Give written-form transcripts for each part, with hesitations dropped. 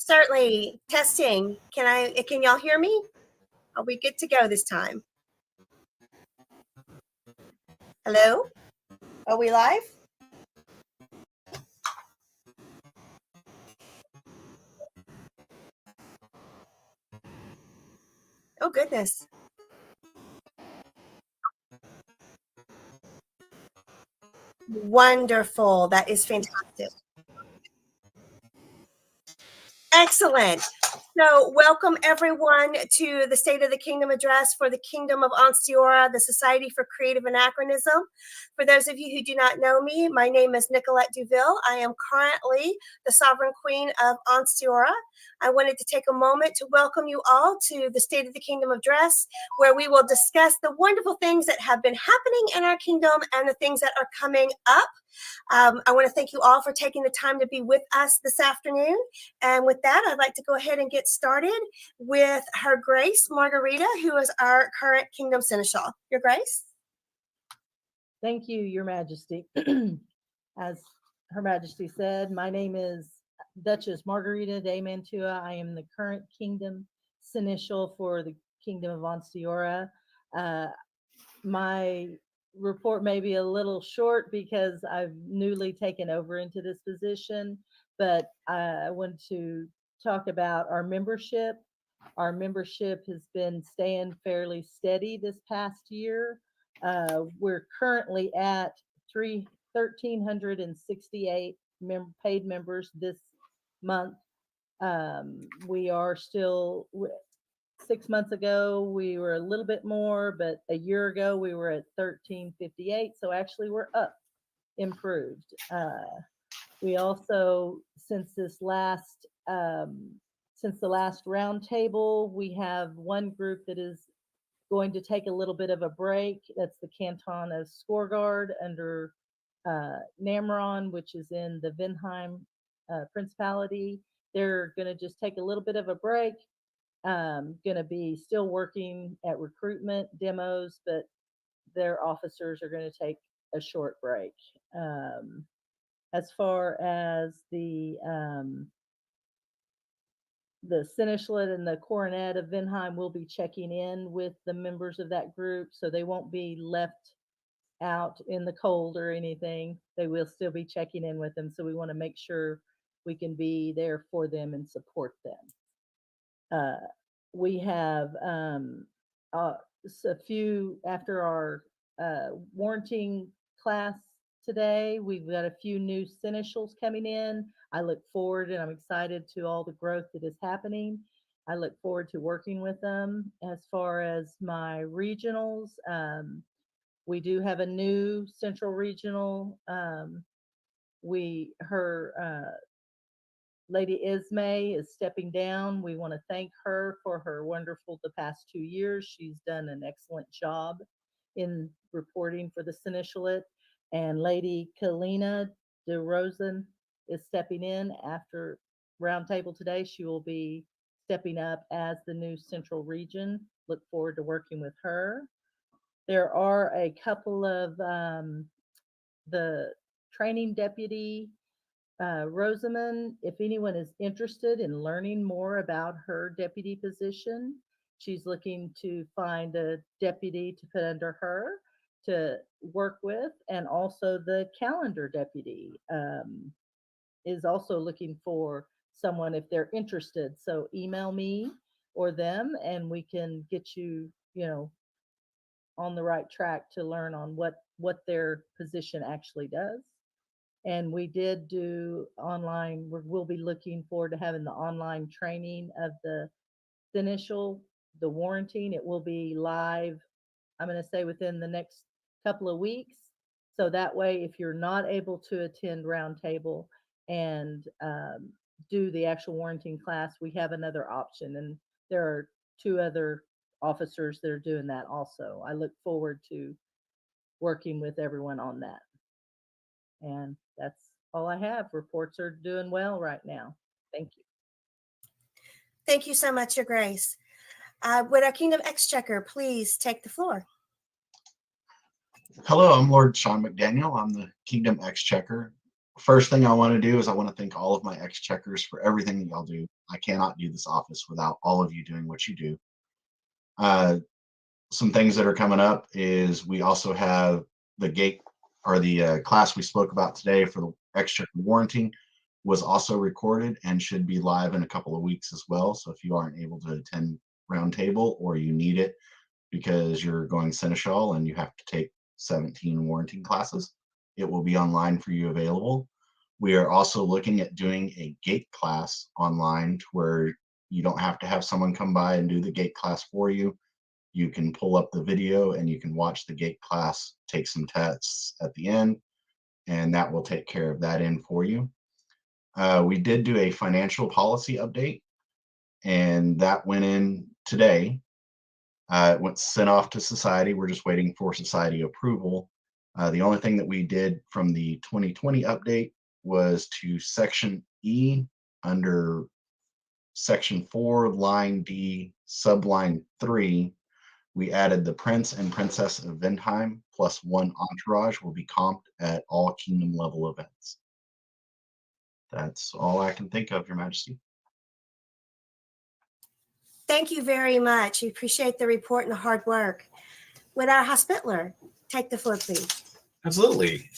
Certainly. Testing. Can y'all hear me? Are we good to go this time? Hello? Are we live? Oh, goodness. Wonderful. That is fantastic. Excellent. So welcome everyone to the State of the Kingdom address for the Kingdom of Ansteorra, the Society for Creative Anachronism. For those of you who do not know me, my name is Nicolette Duville. I am currently the Sovereign Queen of Ansteorra. I wanted to take a moment to welcome you all to the State of the Kingdom address, where we will discuss the wonderful things that have been happening in our kingdom and the things that are coming up. I want to thank you all for taking the time to be with us this afternoon. And with that, I'd like to go ahead and get started with Her Grace Margarita, who is our current Kingdom Seneschal. Your Grace? Thank you, Your Majesty. As Her Majesty said, my name is Duchess Margarita de Mantua. I am the current Kingdom Seneschal for the Kingdom of Ansteorra. My report may be a little short because I've newly taken over into this position, but I want to talk about our membership. Our membership has been staying fairly steady this past year. We're currently at 1,368 paid members this month. We are still 6 months ago, we were a little bit more, but a year ago we were at 1358. So actually we're up, improved. We also, since the last roundtable, we have one group that is going to take a little bit of a break. That's the Canton of Skorgard under Namron, which is in the Vinheim Principality. They're going to just take a little bit of a break. Going to be still working at recruitment demos, but their officers are going to take a short break. As far as the Seneschalate and the Coronet of Vinheim will be checking in with the members of that group, so they won't be left out in the cold or anything. They will still be checking in with them, so we want to make sure we can be there for them and support them. We have a few after our warranting class today. We've got a few new seneschals coming in. I look forward and I'm excited to all the growth that is happening. I look forward to working with them. As far as my regionals, we do have a new central regional. Lady Ismay is stepping down. We want to thank her for her wonderful the past 2 years. She's done an excellent job in reporting for the Seneschalate. And Lady Kalina de Rosen is stepping in after roundtable today. She will be stepping up as the new central region. Look forward to working with her. There are a couple of the training deputy Rosamond, if anyone is interested in learning more about her deputy position, she's looking to find a deputy to put under her to work with. And also the calendar deputy is also looking for someone if they're interested. So email me or them and we can get you, on the right track to learn on what their position actually does. And we did do online. We'll be looking forward to having the online training of the Seneschal, the warranting. It will be live, I'm going to say within the next couple of weeks. So that way, if you're not able to attend roundtable and do the actual warranting class, we have another option. And there are 2 other officers that are doing that also. I look forward to working with everyone on that. And that's all I have. Reports are doing well right now. Thank you. Thank you so much, Your Grace. Would our Kingdom Exchequer please take the floor? Hello, I'm Lord Sean McDaniel. I'm the Kingdom Exchequer. first thing I want to do is I want to thank all of my ex-checkers for everything that y'all do. I cannot do this office without all of you doing what you do. Some things that are coming up is we also have the gate, or the class we spoke about today for the ex-checker warranting was also recorded and should be live in a couple of weeks as well. So if you aren't able to attend roundtable, or you need it because you're going Sential and you have to take 17 warranting classes, it will be online for you available. We are also looking at doing a gate class online to where you don't have to have someone come by and do the gate class for you. You can pull up the video and you can watch the gate class, take some tests at the end, and that will take care of that end for you. We did do a financial policy update, and that went in today. It went sent off to society. We're just waiting for society approval. The only thing that we did from the 2020 update was to section E under section 4, line D, subline 3. We added the Prince and Princess of Vindheim plus 1 entourage will be comped at all kingdom level events. That's all I can think of, Your Majesty. Thank you very much. We appreciate the report and the hard work. Would our hospitaller take the floor, please? Absolutely.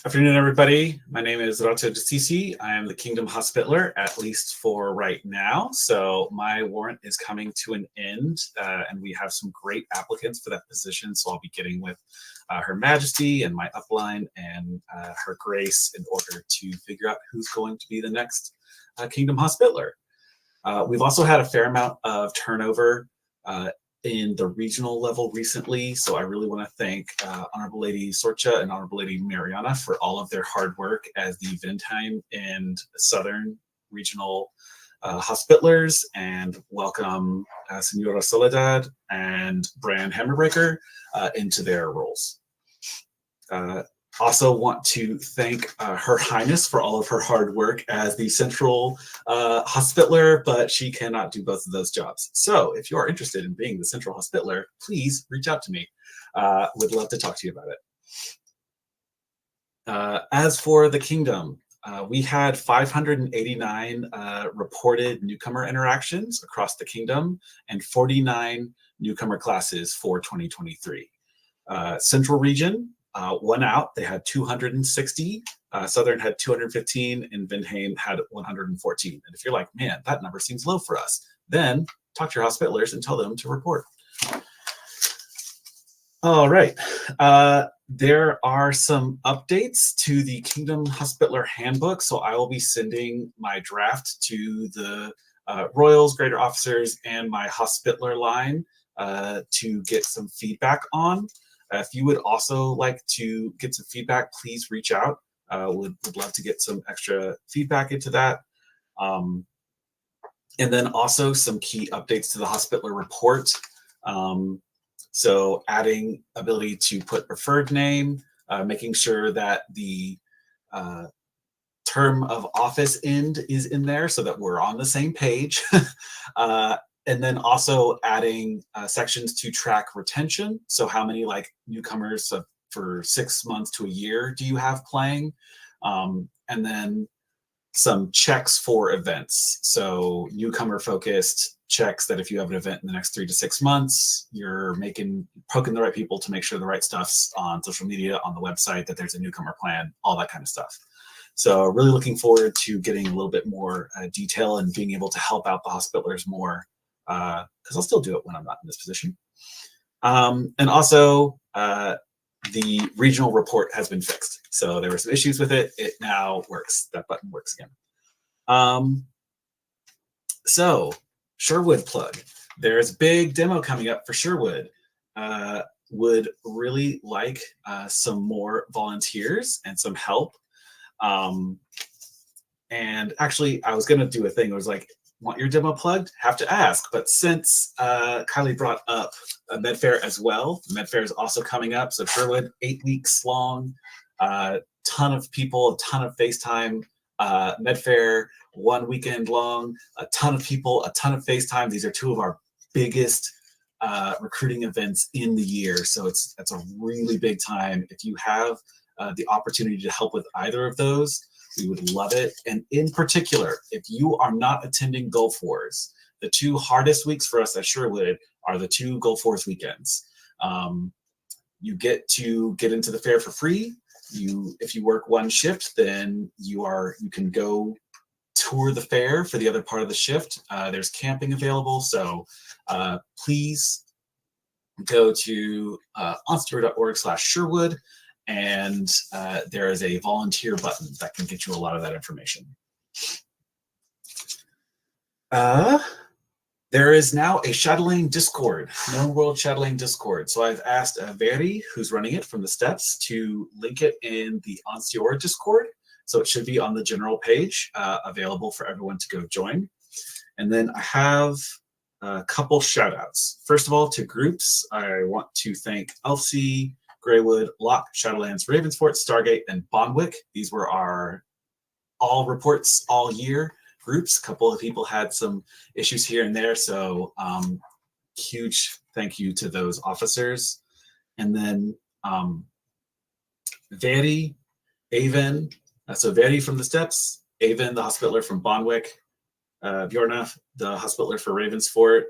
Afternoon, everybody. My name is Rato Desisi. I am the Kingdom Hospitaller, at least for right now. So my warrant is coming to an end, and we have some great applicants for that position. So I'll be getting with Her Majesty and my upline and Her Grace in order to figure out who's going to be the next Kingdom Hospitaller. We've also had a fair amount of turnover in the regional level recently. So I really want to thank Honorable Lady Sorcha and Honorable Lady Mariana for all of their hard work as the Vindheim and Southern regional hospitalers, and welcome Senora Soledad and Bran Hammerbreaker into their roles. Also want to thank Her Highness for all of her hard work as the central hospitaller, but she cannot do both of those jobs. So if you are interested in being the central hospitaller, please reach out to me. Would love to talk to you about it. As for the kingdom, we had 589 reported newcomer interactions across the kingdom and 49 newcomer classes for 2023. Central region, 1 out, they had 260. Southern had 215, and Vindheim had 114. And if you're like, man, that number seems low for us, then talk to your hospitalers and tell them to report. All right. There are some updates to the Kingdom Hospitaller Handbook. So I will be sending my draft to the Royals, Greater Officers, and my Hospitaller line to get some feedback on. If you would also like to get some feedback, please reach out. Would love to get some extra feedback into that. And then also some key updates to the Hospitaller report. So adding ability to put preferred name, making sure that the term of office end is in there so that we're on the same page. And then also adding sections to track retention. So how many like newcomers for 6 months to a year do you have playing? And then some checks for events. So newcomer focused checks that if you have an event in the next 3 to 6 months, you're poking the right people to make sure the right stuff's on social media, on the website, that there's a newcomer plan, all that kind of stuff. So really looking forward to getting a little bit more detail and being able to help out the hospitalers more, because I'll still do it when I'm not in this position. And also the regional report has been fixed. So there were some issues with it. It now works. That button works again. So Sherwood plug. There's a big demo coming up for Sherwood. Would really like some more volunteers and some help. And actually, I was going to do a thing. It was like, want your demo plugged? Have to ask. But since Kylie brought up a Med Fair as well, Med Fair is also coming up. So Sherwood, 8 weeks long, ton of people, a ton of FaceTime. Med Fair, 1 weekend long, a ton of people, a ton of FaceTime. These are 2 of our biggest recruiting events in the year. So that's a really big time. If you have the opportunity to help with either of those, We would love it. And in particular, if you are not attending Gulf Wars, the 2 hardest weeks for us at Sherwood are the 2 Gulf Wars weekends. You get to get into the fair for free. If you work 1 shift, then you can go tour the fair for the other part of the shift. There's camping available, so please go to ansteorra.org/Sherwood, and there is a volunteer button that can get you a lot of that information. There is now a Chatelaine Discord, Known World Chatelaine Discord. So I've asked Veri, who's running it from the steps, to link it in the Ansteorra Discord. So it should be on the general page, available for everyone to go join. And then I have a couple shout outs. First of all, to groups, I want to thank Elsie, Greywood, Locke, Shadowlands, Ravensfort, Stargate, and Bonwick. These were our all reports all year groups. A couple of people had some issues here and there, so huge thank you to those officers. And then Veri, Avon, so Veri from the steps, Avon, the hospitaler from Bonwick, Bjorna, the hospitaler for Ravensfort,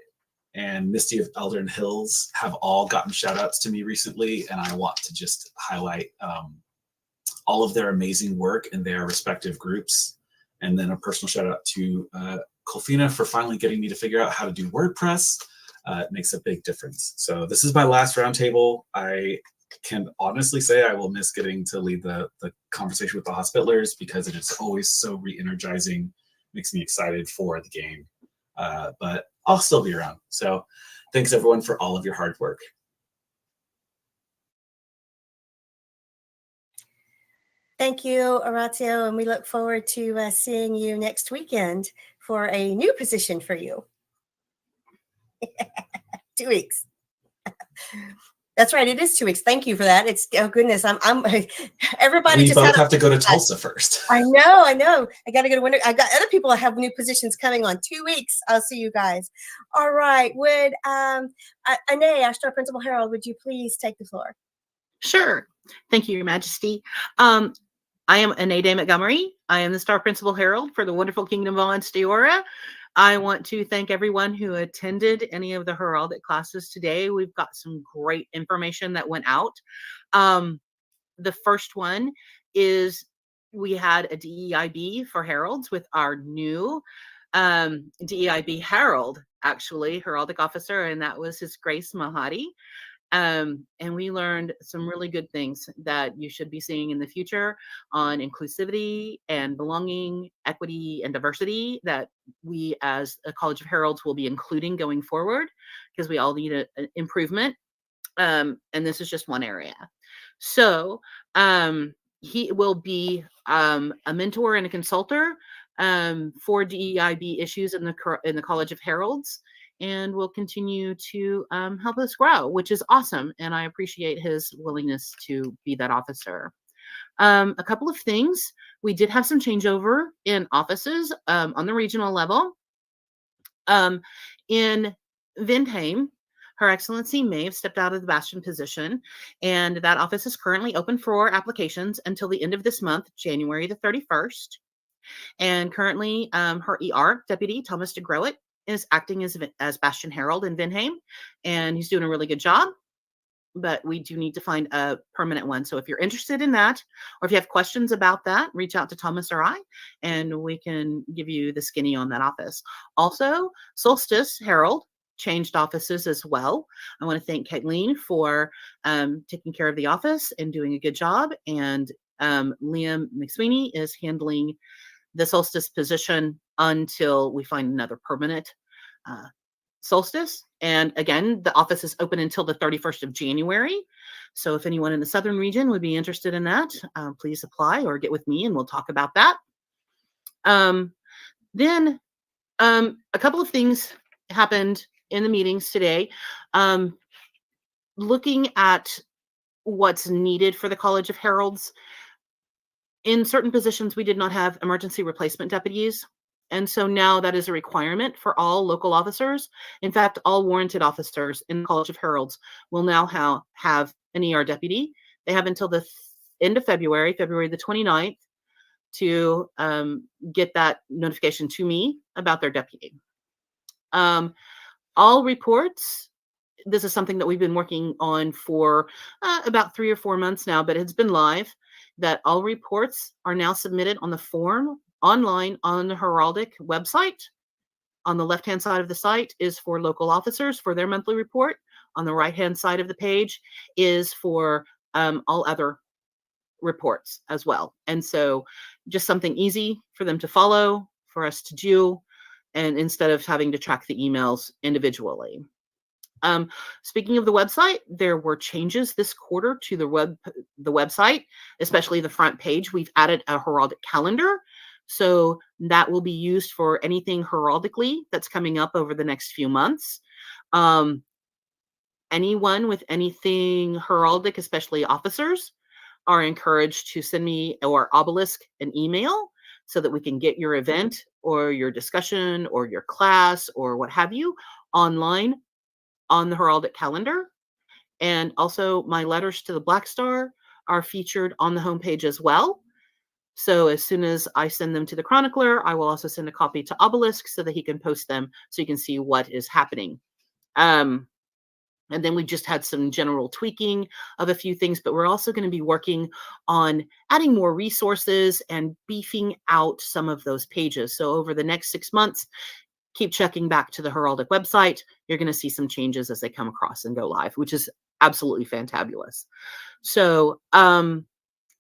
and Misty of Eldern Hills have all gotten shout outs to me recently, and I want to just highlight all of their amazing work in their respective groups. And then a personal shout out to Colfina for finally getting me to figure out how to do WordPress. It makes a big difference. So this is my last roundtable. I can honestly say I will miss getting to lead the conversation with the hospitalers, because it is always so re-energizing, makes me excited for the game. But I'll still be around. So thanks everyone for all of your hard work. Thank you, Orazio, and we look forward to seeing you next weekend for a new position for you. 2 weeks. That's right. It is 2 weeks. Thank you for that. It's, oh goodness, I'm everybody. We just both have to go to Tulsa first. I know. I got to go to winter. I got other people that have new positions coming on 2 weeks. I'll see you guys. All right. Would Anae, our Star Principal Herald, would you please take the floor? Sure. Thank you, Your Majesty. I am Anae Day Montgomery. I am the Star Principal Herald for the wonderful Kingdom of Ansteorra. I want to thank everyone who attended any of the Heraldic classes today. We've got some great information that went out. The first one is we had a DEIB for heralds with our new DEIB herald, actually, heraldic officer, and that was His Grace Mahadi. And we learned some really good things that you should be seeing in the future on inclusivity and belonging, equity, and diversity that we as a College of Heralds will be including going forward, because we all need an improvement. And this is just one area. So he will be a mentor and a consultor for DEIB issues in the College of Heralds, and will continue to help us grow, which is awesome. And I appreciate his willingness to be that officer. A couple of things. We did have some changeover in offices on the regional level. In Vindheim, Her Excellency may have stepped out of the Bastion position, and that office is currently open for applications until the end of this month, January the 31st. And currently, her ER deputy, Thomas de Groot, is acting as Bastion Herald in Vindheim, and he's doing a really good job. But we do need to find a permanent one. So if you're interested in that, or if you have questions about that, reach out to Thomas or I, and we can give you the skinny on that office. Also, Solstice Herald changed offices as well. I want to thank Kaitlyn for taking care of the office and doing a good job. And Liam McSweeney is handling the Solstice position until we find another permanent Solstice. And again, the office is open until the 31st of January. So if anyone in the Southern region would be interested in that, please apply or get with me and we'll talk about that. Then a couple of things happened in the meetings today. Looking at what's needed for the College of Heralds, in certain positions, we did not have emergency replacement deputies. And so now that is a requirement for all local officers. In fact, all warranted officers in the College of Heralds will now have an ER deputy. They have until the end of February the 29th, to get that notification to me about their deputy. All reports, this is something that we've been working on for about 3 or 4 months now, but it's been live, that all reports are now submitted on the form online on the Heraldic website. On the left-hand side of the site is for local officers for their monthly report. On the right-hand side of the page is for all other reports as well. And so just something easy for them to follow, for us to do, and instead of having to track the emails individually. Speaking of the website, there were changes this quarter to the website, especially the front page. We've added a Heraldic Calendar. So that will be used for anything heraldically that's coming up over the next few months. Anyone with anything heraldic, especially officers, are encouraged to send me or Obelisk an email so that we can get your event or your discussion or your class or what have you online on the Heraldic Calendar. And also my letters to the Black Star are featured on the homepage as well. So as soon as I send them to the chronicler, I will also send a copy to Obelisk so that he can post them so you can see what is happening. And then we just had some general tweaking of a few things, but we're also going to be working on adding more resources and beefing out some of those pages. So over the next 6 months, keep checking back to the Heraldic website. You're going to see some changes as they come across and go live, which is absolutely fantabulous. So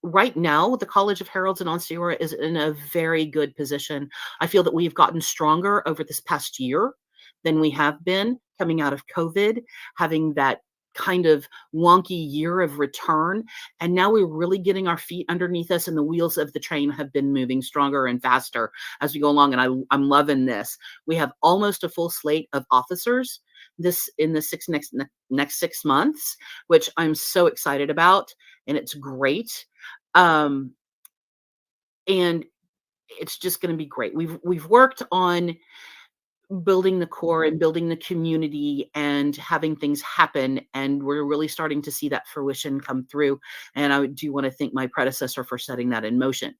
right now, the College of Heralds in Ansteorra is in a very good position. I feel that we've gotten stronger over this past year than we have been coming out of COVID, having that kind of wonky year of return. And now we're really getting our feet underneath us, and the wheels of the train have been moving stronger and faster as we go along. And I'm loving this. We have almost a full slate of officers in the next 6 months, which I'm so excited about. And it's great. And it's just going to be great. We've worked on building the core and building the community and having things happen, and we're really starting to see that fruition come through. And I do want to thank my predecessor for setting that in motion.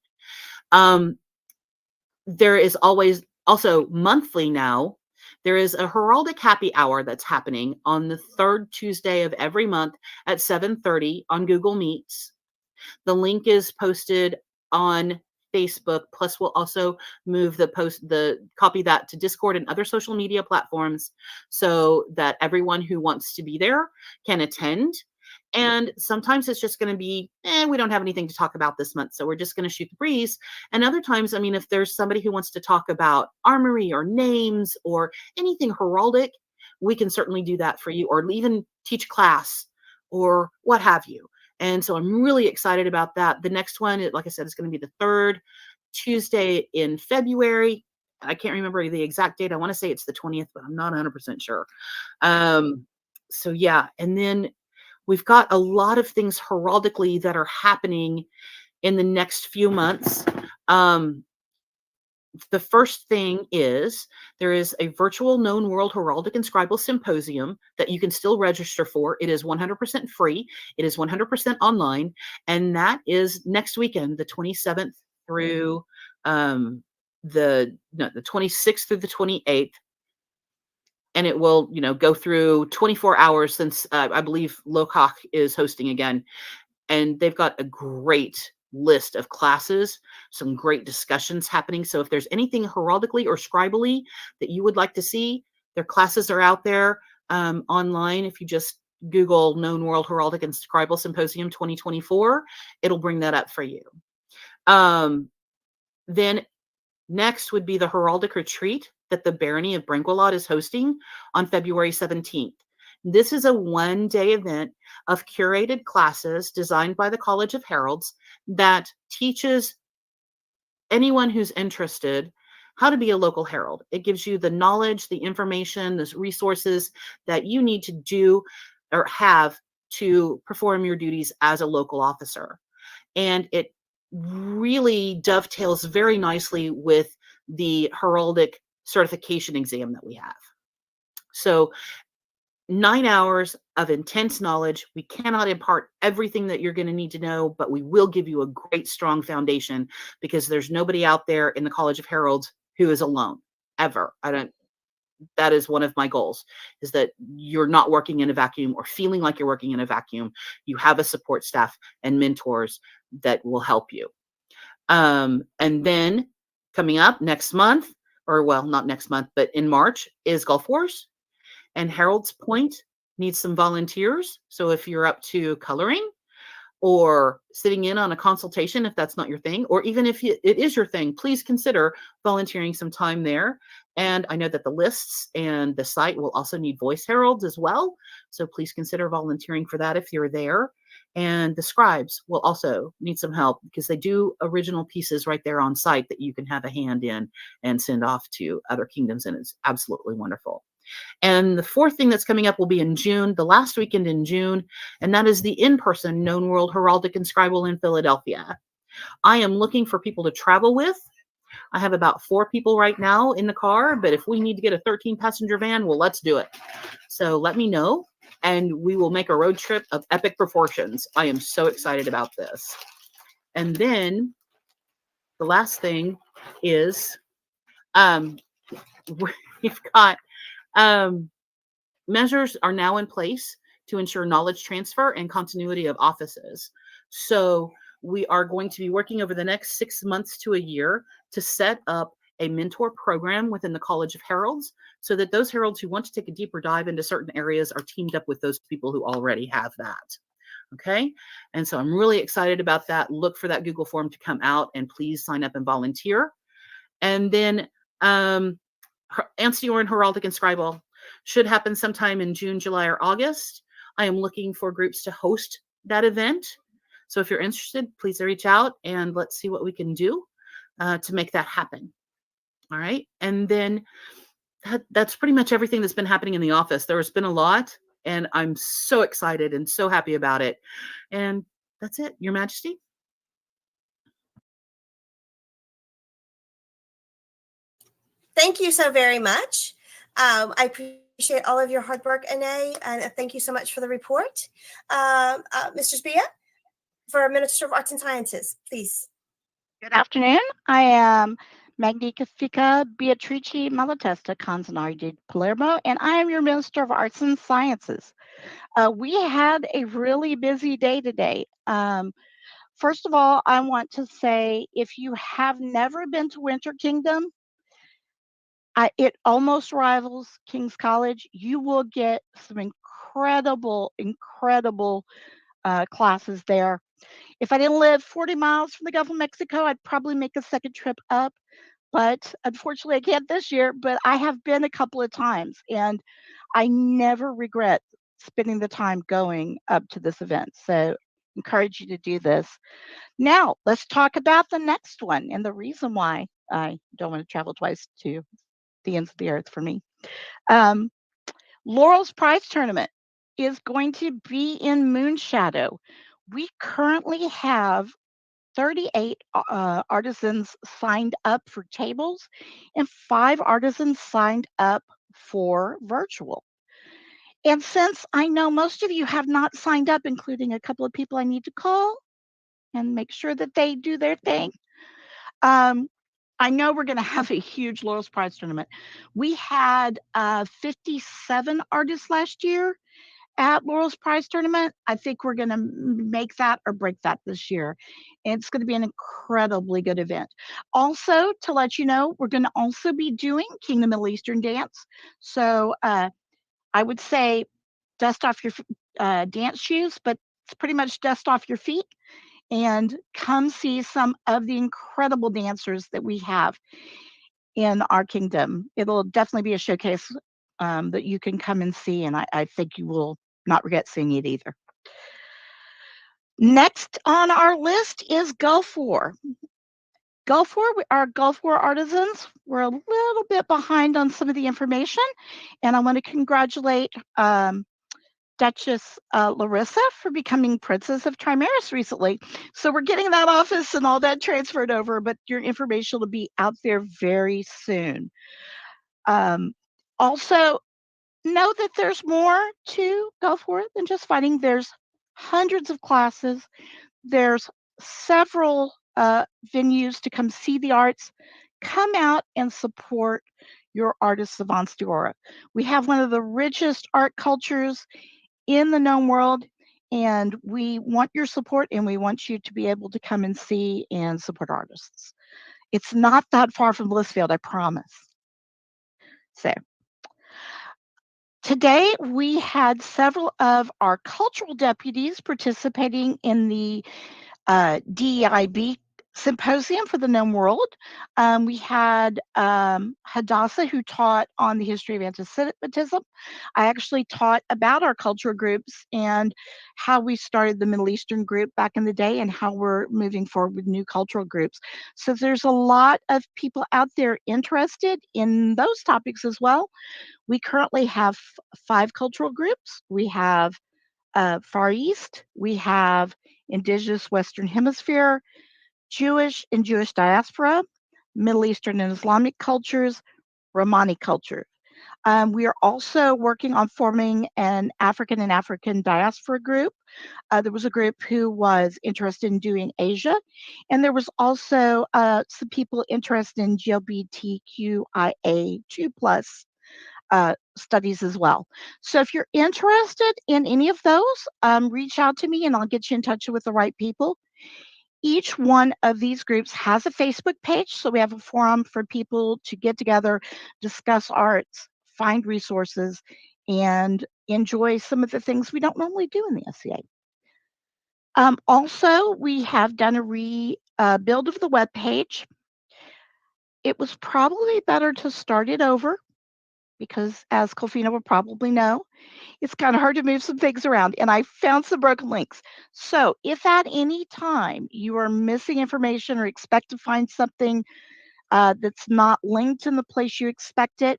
There is always also monthly now, there is a Heraldic happy hour that's happening on the 3rd Tuesday of every month at 7:30 on Google Meets. The link is posted on Facebook, plus we'll also move copy that to Discord and other social media platforms so that everyone who wants to be there can attend. And sometimes it's just going to be, we don't have anything to talk about this month, so we're just going to shoot the breeze. And other times, I mean, if there's somebody who wants to talk about armory or names or anything heraldic, we can certainly do that for you, or even teach class or what have you. And so I'm really excited about that. The next one, like I said, is going to be the 3rd Tuesday in February. I can't remember the exact date. I want to say it's the 20th, but I'm not 100% sure. So yeah, and then we've got a lot of things heraldically that are happening in the next few months. The first thing is there is a virtual Known World Heraldic and Scribal Symposium that you can still register for. It is 100% free. It is 100% online. And that is next weekend, the 27th through the 26th through the 28th. And it will, go through 24 hours since I believe Lokach is hosting again. And they've got a great list of classes, some great discussions happening. So if there's anything heraldically or scribally that you would like to see, their classes are out there online. If you just Google Known World Heraldic and Scribal Symposium 2024, it'll bring that up for you. Then next would be the Heraldic Retreat that the Barony of Brinquelot is hosting on February 17th. This is a one-day event of curated classes designed by the College of Heralds that teaches anyone who's interested how to be a local herald. It gives you the knowledge, the information, the resources that you need to do or have to perform your duties as a local officer. And it really dovetails very nicely with the heraldic certification exam that we have. So 9 hours of intense knowledge. We cannot impart everything that you're going to need to know, but we will give you a great, strong foundation, because there's nobody out there in the College of Heralds who is alone, ever. That is one of my goals, is that you're not working in a vacuum or feeling like you're working in a vacuum. You have a support staff and mentors that will help you. And then coming up next month, or well, not next month, but in March, is Gulf Wars. And Herald's Point needs some volunteers. So if you're up to coloring or sitting in on a consultation, if that's not your thing, or even if it is your thing, please consider volunteering some time there. And I know that the lists and the site will also need voice heralds as well. So please consider volunteering for that if you're there. And the scribes will also need some help, because they do original pieces right there on site that you can have a hand in and send off to other kingdoms. And it's absolutely wonderful. And the fourth thing that's coming up will be in June, the last weekend in June, and that is the in-person Known World Heraldic and Scribal in Philadelphia. I am looking for people to travel with. I have about 4 people right now in the car, but if we need to get a 13-passenger van, well, let's do it. So let me know, and we will make a road trip of epic proportions. I am so excited about this. And then the last thing is we've got measures are now in place to ensure knowledge transfer and continuity of offices. So we are going to be working over the next 6 months to a year to set up a mentor program within the College of Heralds, so that those heralds who want to take a deeper dive into certain areas are teamed up with those people who already have that. Okay. And so I'm really excited about that. Look for that Google form to come out, and please sign up and volunteer. And then Ansteorra and Heraldic and Scribal should happen sometime in June, July, or August. I am looking for groups to host that event. So if you're interested, please reach out and let's see what we can do to make that happen. All right. And then that's pretty much everything that's been happening in the office. There's been a lot, and I'm so excited and so happy about it. And that's it, Your Majesty. Thank you so very much. I appreciate all of your hard work, Anae, and thank you so much for the report. Mr. Spia, for Minister of Arts and Sciences, please. Good afternoon. I am Magnifica Beatrix Malatesta Canzanari de Palermo, and I am your Minister of Arts and Sciences. We had a really busy day today. First of all, I want to say, if you have never been to Winter Kingdom, it almost rivals King's College. You will get some incredible classes there. If I didn't live 40 miles from the Gulf of Mexico, I'd probably make a second trip up. But unfortunately, I can't this year, but I have been a couple of times, and I never regret spending the time going up to this event. So encourage you to do this. Now, let's talk about the next one, and the reason why I don't want to travel twice to the ends of the earth for me. Laurel's Prize Tournament is going to be in Moonshadow. We currently have 38 artisans signed up for tables and 5 artisans signed up for virtual. And since I know most of you have not signed up, including a couple of people I need to call and make sure that they do their thing, I know we're going to have a huge Laurel's Prize Tournament. We had 57 artists last year at Laurel's Prize Tournament. I think we're going to make that or break that this year. It's going to be an incredibly good event. Also, to let you know, we're going to also be doing Kingdom Middle Eastern dance. So I would say dust off your dance shoes, but it's pretty much dust off your feet and come see some of the incredible dancers that we have in our kingdom. It'll definitely be a showcase that you can come and see, and I think you will not regret seeing it either. Next on our list is Gulf War. Gulf War, our Gulf War artisans, we're a little bit behind on some of the information, and I want to congratulate Duchess Larissa for becoming Princess of Trimaris recently. So we're getting that office and all that transferred over, but your information will be out there very soon. Also, know that there's more to go for than just fighting. There's hundreds of classes. There's several venues to come see the arts. Come out and support your artists of Ansteorra. We have one of the richest art cultures in the known world, and we want your support, and we want you to be able to come and see and support artists. It's not that far from Blissfield, I promise. So today we had several of our cultural deputies participating in the DEIB symposium for the known world. We had Hadassah, who taught on the history of anti-Semitism. I actually taught about our cultural groups and how we started the Middle Eastern group back in the day and how we're moving forward with new cultural groups. So there's a lot of people out there interested in those topics as well. We currently have 5 cultural groups. We have Far East, we have Indigenous Western Hemisphere, Jewish and Jewish diaspora, Middle Eastern and Islamic cultures, Romani culture. We are also working on forming an African and African diaspora group. There was a group who was interested in doing Asia, and there was also some people interested in LGBTQIA2+ studies as well. So if you're interested in any of those, reach out to me and I'll get you in touch with the right people. Each one of these groups has a Facebook page, so we have a forum for people to get together, discuss arts, find resources, and enjoy some of the things we don't normally do in the SCA. Also, we have done a rebuild of the web page. It was probably better to start it over because, as Kofina will probably know, it's kind of hard to move some things around, and I found some broken links. So if at any time you are missing information or expect to find something that's not linked in the place you expect it,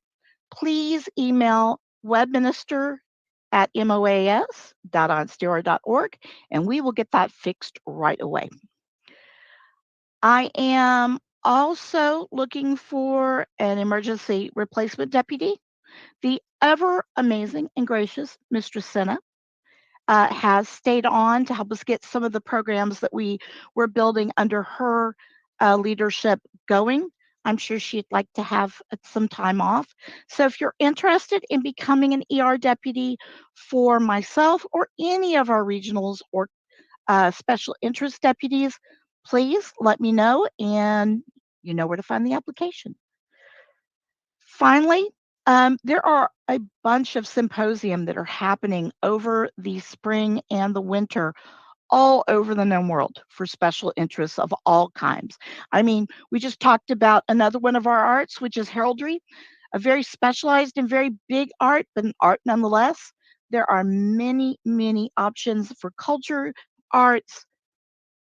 please email webminister@moas.ansteorra.org, and we will get that fixed right away. I am also looking for an emergency replacement deputy. The ever amazing and gracious Mistress Senna has stayed on to help us get some of the programs that we were building under her leadership going. I'm sure she'd like to have some time off. So if you're interested in becoming an ER deputy for myself or any of our regionals or special interest deputies, please let me know, and you know where to find the application. Finally, there are a bunch of symposium that are happening over the spring and the winter all over the known world for special interests of all kinds. I mean, we just talked about another one of our arts, which is heraldry, a very specialized and very big art, but an art nonetheless. There are many, many options for culture, arts.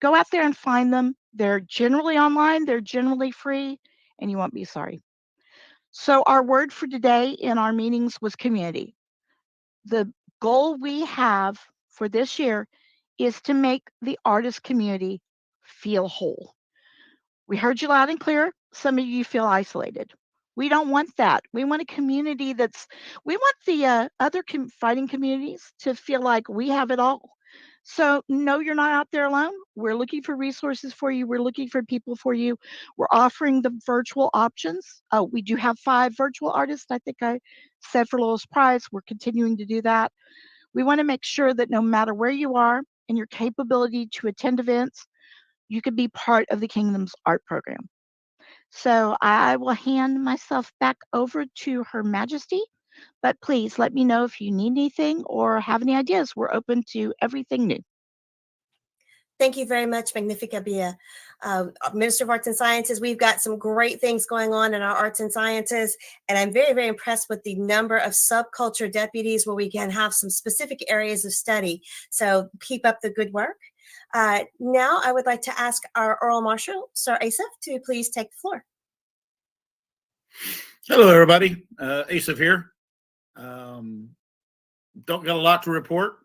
Go out there and find them. They're generally online, they're generally free, and you won't be sorry. So our word for today in our meetings was community. The goal we have for this year is to make the artist community feel whole. We heard you loud and clear. Some of you feel isolated. We don't want that. We want a community we want the other fighting communities to feel like we have it all. So, no, you're not out there alone. We're looking for resources for you. We're looking for people for you. We're offering the virtual options. We do have 5 virtual artists. I think I said for lowest price. We're continuing to do that. We want to make sure that no matter where you are and your capability to attend events, you can be part of the Kingdom's art program. So I will hand myself back over to Her Majesty, but please let me know if you need anything or have any ideas. We're open to everything new. Thank you very much, Magnifica Bia. Minister of Arts and Sciences, we've got some great things going on in our arts and sciences, and I'm very, very impressed with the number of subculture deputies where we can have some specific areas of study. So keep up the good work. Now I would like to ask our Earl Marshall, Sir Asaph, to please take the floor. Hello, everybody. Asaph here. Don't got a lot to report.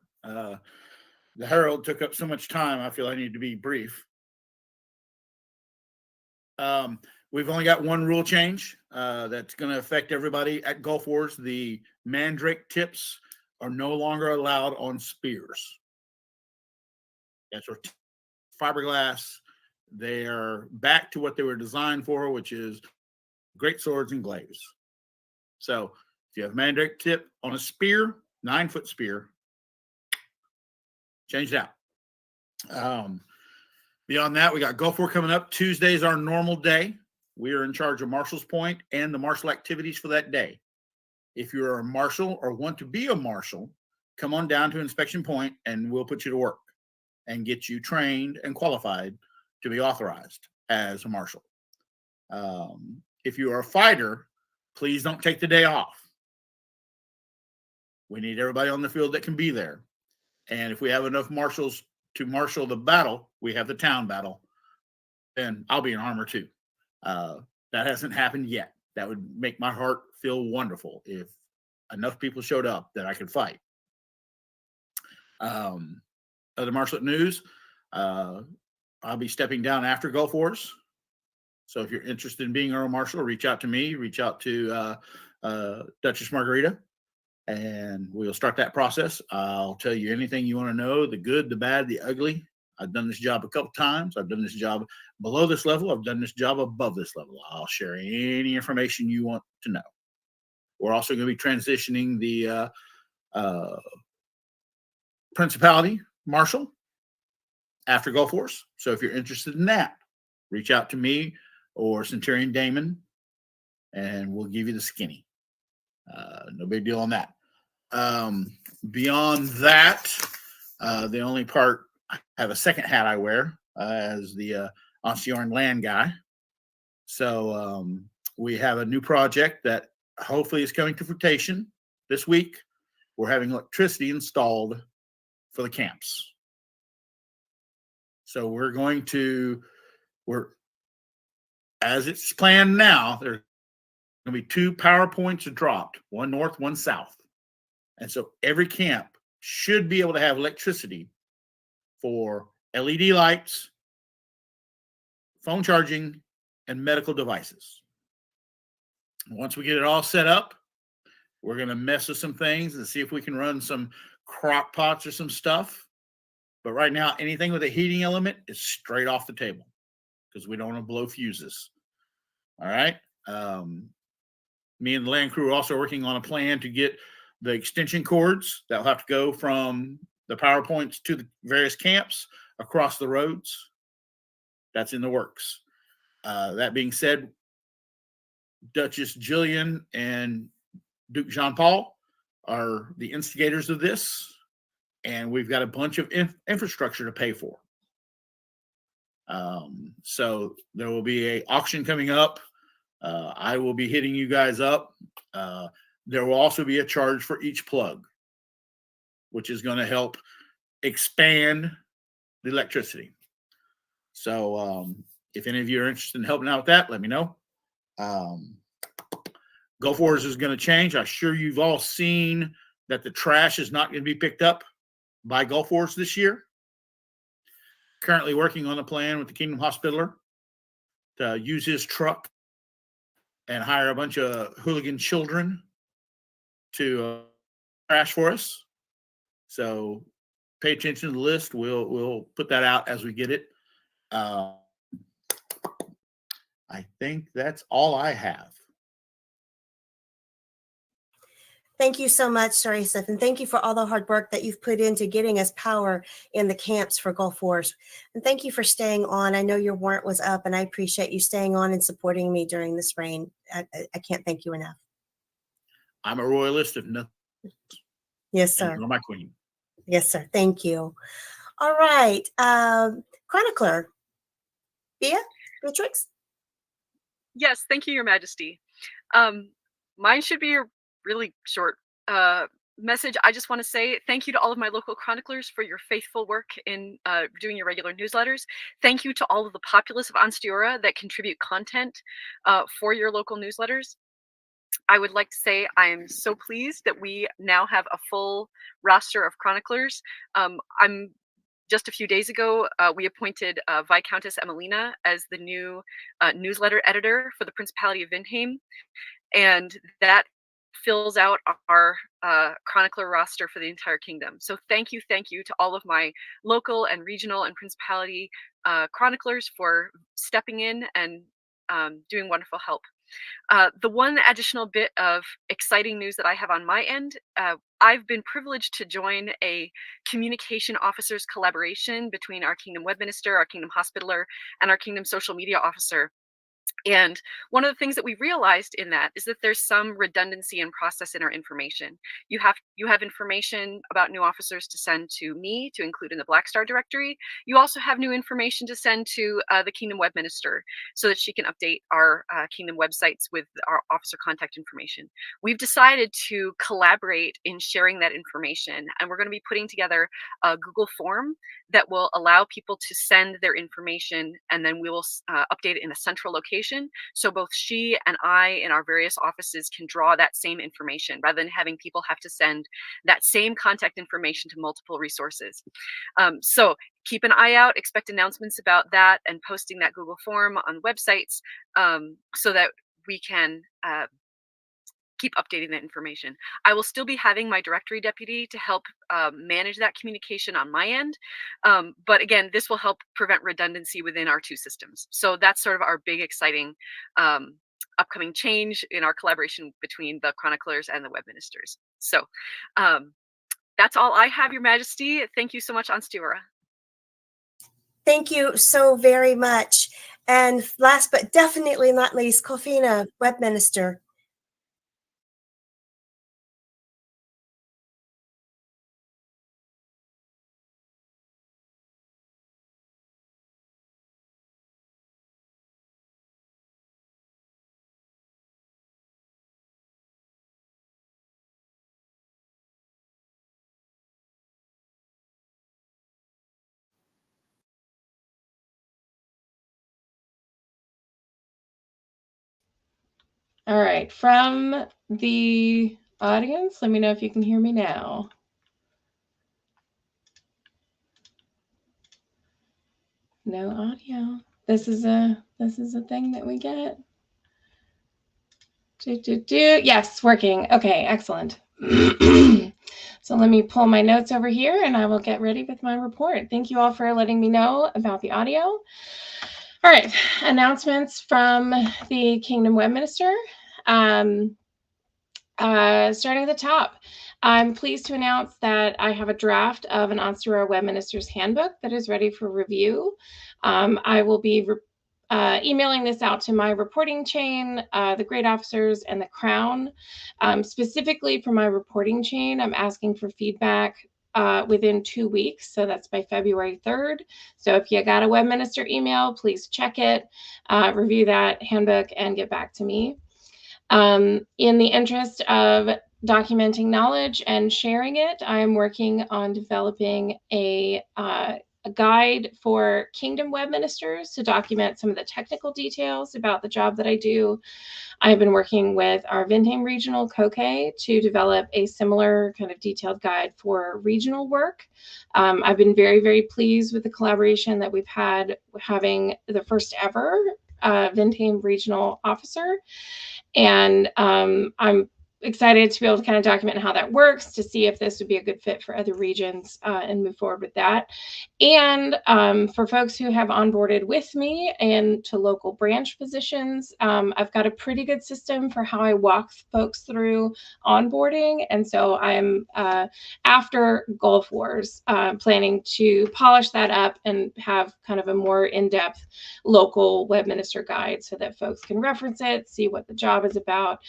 The Herald took up so much time, I feel I need to be brief. we've only got one rule change that's going to affect everybody at Gulf Wars. The mandrake tips are no longer allowed on spears. That's our fiberglass. They are back to what they were designed for, which is great swords and glaives. So if you have mandrake tip on a spear, 9-foot spear, change it out. Beyond that, we got Gulf War coming up. Tuesday's our normal day. We are in charge of Marshall's Point and the marshal activities for that day. If you're a marshal or want to be a marshal, come on down to Inspection Point and we'll put you to work and get you trained and qualified to be authorized as a marshal. If you are a fighter, please don't take the day off. We need everybody on the field that can be there. And if we have enough marshals to marshal the battle, we have the town battle, then I'll be in armor too. That hasn't happened yet. That would make my heart feel wonderful if enough people showed up that I could fight. Other martial news, I'll be stepping down after Gulf Wars. So if you're interested in being Earl Marshall, reach out to me, reach out to Duchess Margarita, and we'll start that process. I'll tell you anything you want to know, the good, the bad, the ugly. I've done this job a couple times. I've done this job below this level. I've done this job above this level. I'll share any information you want to know. We're also going to be transitioning the Principality Marshal after Gulf Wars. So if you're interested in that, reach out to me or Centurion Damon, and we'll give you the skinny. No big deal on that. Beyond that, the only part, I have a second hat I wear as the Ansteorra land guy. So we have a new project that hopefully is coming to fruition this week. We're having electricity installed for the camps. So as it's planned now, there's going to be 2 power points dropped, one north, one south. And so every camp should be able to have electricity for LED lights, phone charging, and medical devices. Once we get it all set up, we're going to mess with some things and see if we can run some crock pots or some stuff. But right now, anything with a heating element is straight off the table because we don't want to blow fuses. All right. Me and the land crew are also working on a plan to get the extension cords that will have to go from the power points to the various camps across the roads. That's in the works. That being said, Duchess Jillian and Duke Jean-Paul are the instigators of this, and we've got a bunch of infrastructure to pay for. So there will be an auction coming up. I will be hitting you guys up. There will also be a charge for each plug, which is going to help expand the electricity. So if any of you are interested in helping out with that, let me know. Gulf Wars is going to change. I'm sure you've all seen that the trash is not going to be picked up by Gulf Wars this year. Currently working on a plan with the Kingdom Hospitaller to use his truck and hire a bunch of hooligan children to trash for us. So pay attention to the list. We'll put that out as we get it. I think that's all I have. Thank you so much, Sir Asaph, and thank you for all the hard work that you've put into getting us power in the camps for Gulf Wars. And thank you for staying on. I know your warrant was up, and I appreciate you staying on and supporting me during this reign. I can't thank you enough. I'm a royalist, if nothing. Yes, sir. You're my queen. Yes, sir. Thank you. All right. Chronicler, Beatrix? Yes, thank you, Your Majesty. Mine should be a really short message. I just want to say thank you to all of my local chroniclers for your faithful work in doing your regular newsletters. Thank you to all of the populace of Ansteorra that contribute content for your local newsletters. I would like to say I am so pleased that we now have a full roster of chroniclers. I'm just a few days ago, we appointed Viscountess Emelina as the new newsletter editor for the Principality of Windheim, and that fills out our chronicler roster for the entire kingdom. So thank you to all of my local and regional and principality chroniclers for stepping in and doing wonderful help. The one additional bit of exciting news that I have on my end, I've been privileged to join a communication officers collaboration between our Kingdom Web Minister, our Kingdom Hospitaller, and our Kingdom Social Media Officer. And one of the things that we realized in that is that there's some redundancy in process in our information. You have information about new officers to send to me to include in the Black Star directory. You also have new information to send to the Kingdom Web Minister so that she can update our Kingdom websites with our officer contact information. We've decided to collaborate in sharing that information, and we're going to be putting together a Google form that will allow people to send their information, and then we will update it in a central location. So both she and I in our various offices can draw that same information rather than having people have to send that same contact information to multiple resources. So keep an eye out, expect announcements about that and posting that Google form on websites so that we can keep updating that information. I will still be having my directory deputy to help manage that communication on my end. But again, this will help prevent redundancy within our two systems. So that's sort of our big, exciting upcoming change in our collaboration between the chroniclers and the web ministers. So that's all I have, Your Majesty. Thank you so much, Ansteorra. Thank you so very much. And last but definitely not least, Kofina, Web Minister. All right, from the audience, let me know if you can hear me now. No audio. This is a thing that we get. Yes, working. Okay, excellent. So let me pull my notes over here and I will get ready with my report. Thank you all for letting me know about the audio. All right, announcements from the Kingdom Web Minister. Starting at the top, I'm pleased to announce that I have a draft of an Ansteorra Web Minister's Handbook that is ready for review. I will be emailing this out to my reporting chain, the grade officers, and the Crown. Specifically for my reporting chain, I'm asking for feedback within 2 weeks. So that's by February 3rd. So if you got a Web Minister email, please check it, review that handbook, and get back to me. In the interest of documenting knowledge and sharing it, I'm working on developing a guide for Kingdom Web Ministers to document some of the technical details about the job that I do. I've been working with our Windheim Regional COCE to develop a similar kind of detailed guide for regional work. I've been very, very pleased with the collaboration that we've had having the first ever Windheim Regional Officer. And I'm excited to be able to kind of document how that works, to see if this would be a good fit for other regions and move forward with that. And for folks who have onboarded with me and to local branch positions, I've got a pretty good system for how I walk folks through onboarding. And so I'm, after Gulf Wars, planning to polish that up and have kind of a more in-depth local web minister guide so that folks can reference it, see what the job is about,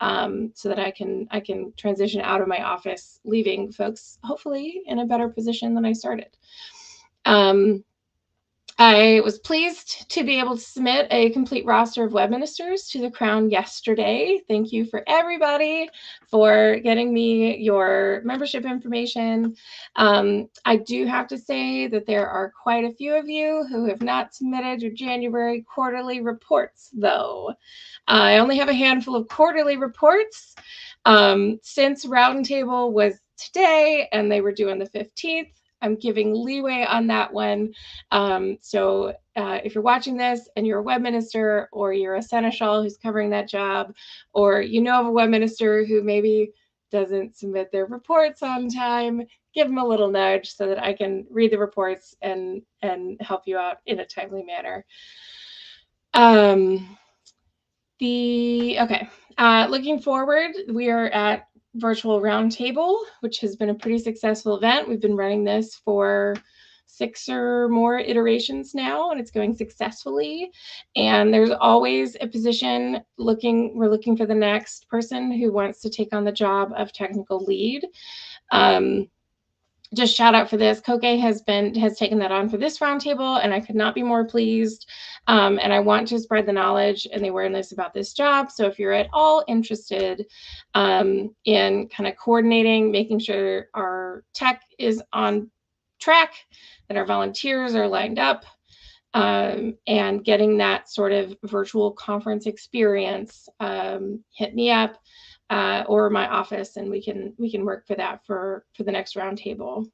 so that I can transition out of my office, leaving folks hopefully in a better position than I started. I was pleased to be able to submit a complete roster of web ministers to the Crown yesterday. Thank you for everybody for getting me your membership information. I do have to say that there are quite a few of you who have not submitted your January quarterly reports, though. I only have a handful of quarterly reports. Since Roundtable was today and they were due on the 15th, I'm giving leeway on that one. So if you're watching this and you're a web minister, or you're a Sential who's covering that job, or you know of a web minister who maybe doesn't submit their reports on time, give them a little nudge so that I can read the reports and help you out in a timely manner. Looking forward, we are at Virtual Roundtable, which has been a pretty successful event. We've been running this for 6 or more iterations now, and it's going successfully. And there's always a position we're looking for the next person who wants to take on the job of technical lead. Just shout out for this. Koke has taken that on for this roundtable, and I could not be more pleased. And I want to spread the knowledge and the awareness about this job. So if you're at all interested in kind of coordinating, making sure our tech is on track, that our volunteers are lined up, and getting that sort of virtual conference experience, hit me up. Or my office, and we can work for that for the next roundtable.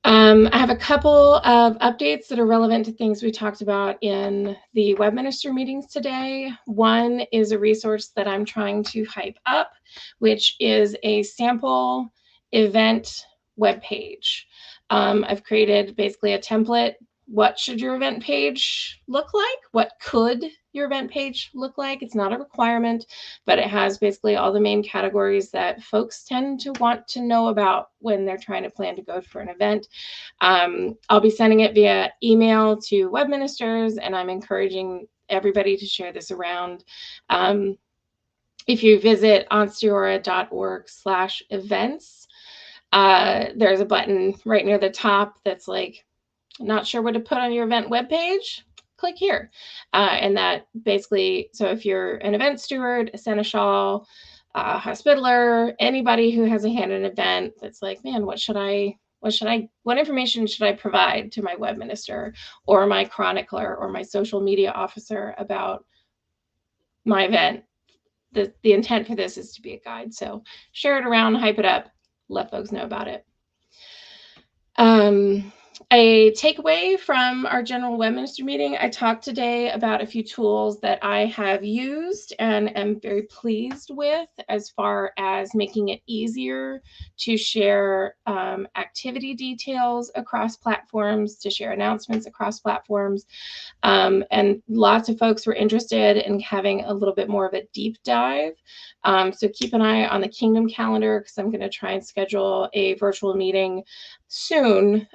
I have a couple of updates that are relevant to things we talked about in the web minister meetings today. One is a resource that I'm trying to hype up, which is a sample event web page. I've created basically a template. What should your event page look like? What could your event page look like? It's not a requirement, but it has basically all the main categories that folks tend to want to know about when they're trying to plan to go for an event. I'll be sending it via email to web ministers, and I'm encouraging everybody to share this around. If you visit ansteorra.org/events, there's a button right near the top that's like, not sure what to put on your event webpage? Click here. And that basically, so if you're an event steward, a Sential, a hospitaler, anybody who has a hand in an event that's like, man, what information should I provide to my web minister or my chronicler or my social media officer about my event? The intent for this is to be a guide. So share it around, hype it up, let folks know about it. A takeaway from our general web minister meeting, I talked today about a few tools that I have used and am very pleased with, as far as making it easier to share activity details across platforms, to share announcements across platforms. And lots of folks were interested in having a little bit more of a deep dive. So keep an eye on the Kingdom calendar, because I'm going to try and schedule a virtual meeting soon,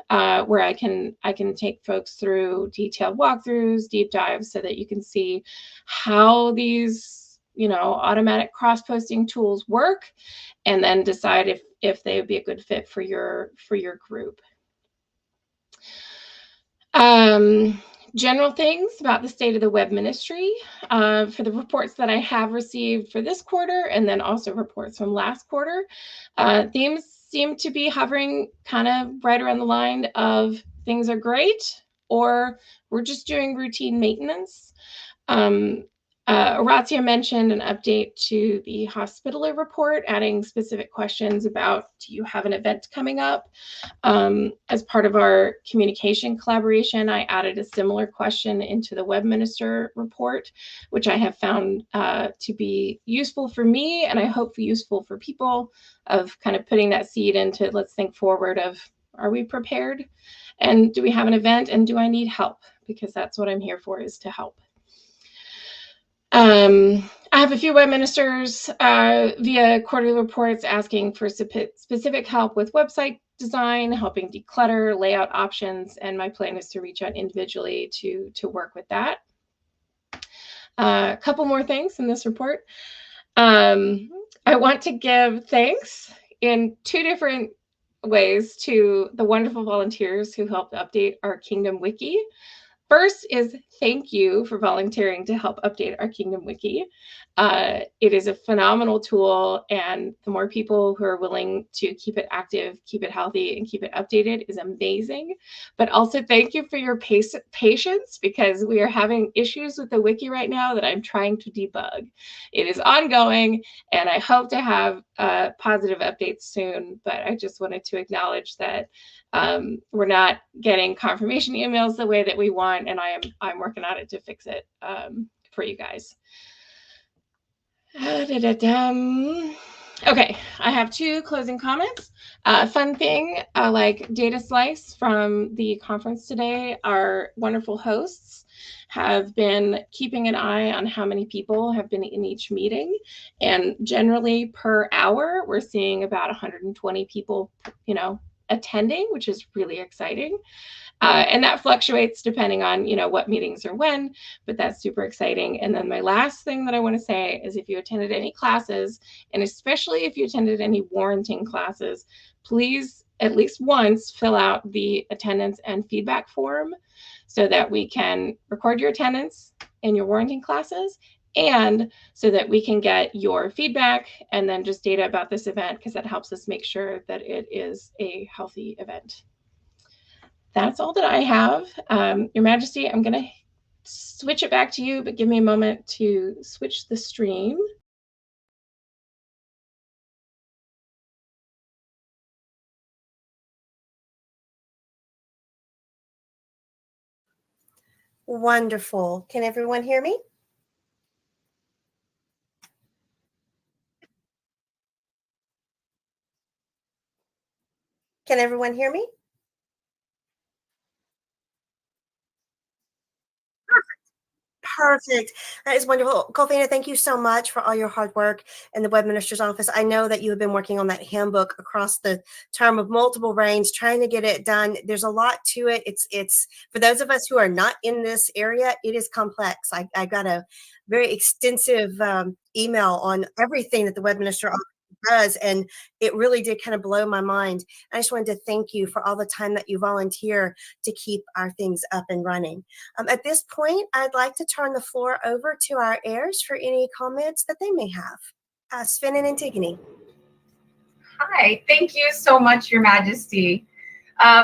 where I can take folks through detailed walkthroughs, deep dives, so that you can see how these, automatic cross-posting tools work, and then decide if they would be a good fit for your group. General things about the state of the web ministry, for the reports that I have received for this quarter, and then also reports from last quarter. Themes seem to be hovering kind of right around the line of things are great, or we're just doing routine maintenance. Orazia mentioned an update to the hospitaler report, adding specific questions about, do you have an event coming up? As part of our communication collaboration, I added a similar question into the web minister report, which I have found to be useful for me, and I hope useful for people, of kind of putting that seed into, let's think forward of, are we prepared? And do we have an event? And do I need help? Because that's what I'm here for, is to help. I have a few web ministers via quarterly reports asking for specific help with website design, helping declutter, layout options, and my plan is to reach out individually to work with that. A couple more things in this report. I want to give thanks in 2 different ways to the wonderful volunteers who helped update our Kingdom Wiki. First is thank you for volunteering to help update our Kingdom Wiki. It is a phenomenal tool, and the more people who are willing to keep it active, keep it healthy, and keep it updated is amazing. But also thank you for your patience, because we are having issues with the wiki right now that I'm trying to debug. It is ongoing, and I hope to have positive updates soon, but I just wanted to acknowledge that we're not getting confirmation emails the way that we want, and I'm working on it to fix it for you guys. Okay, I have 2 closing comments. Fun thing, like Data Slice from the conference today, our wonderful hosts have been keeping an eye on how many people have been in each meeting. And generally per hour, we're seeing about 120 people, attending, which is really exciting. And that fluctuates depending on, what meetings are when, but that's super exciting. And then my last thing that I want to say is if you attended any classes, and especially if you attended any warranting classes, please at least once fill out the attendance and feedback form so that we can record your attendance in your warranting classes, and so that we can get your feedback and then just data about this event, because that helps us make sure that it is a healthy event. That's all that I have. Your Majesty, I'm going to switch it back to you, but give me a moment to switch the stream. Wonderful. Can everyone hear me? Can everyone hear me? Perfect. That is wonderful. Colfina, thank you so much for all your hard work in the web minister's office. I know that you have been working on that handbook across the term of multiple reigns, trying to get it done. There's a lot to it. It's for those of us who are not in this area, it is complex. I got a very extensive email on everything that the web minister office does, and it really did kind of blow my mind. I just wanted to thank you for all the time that you volunteer to keep our things up and running. At this point, I'd like to turn the floor over to our heirs for any comments that they may have. Sven and Antigone. Hi, thank you so much, Your Majesty.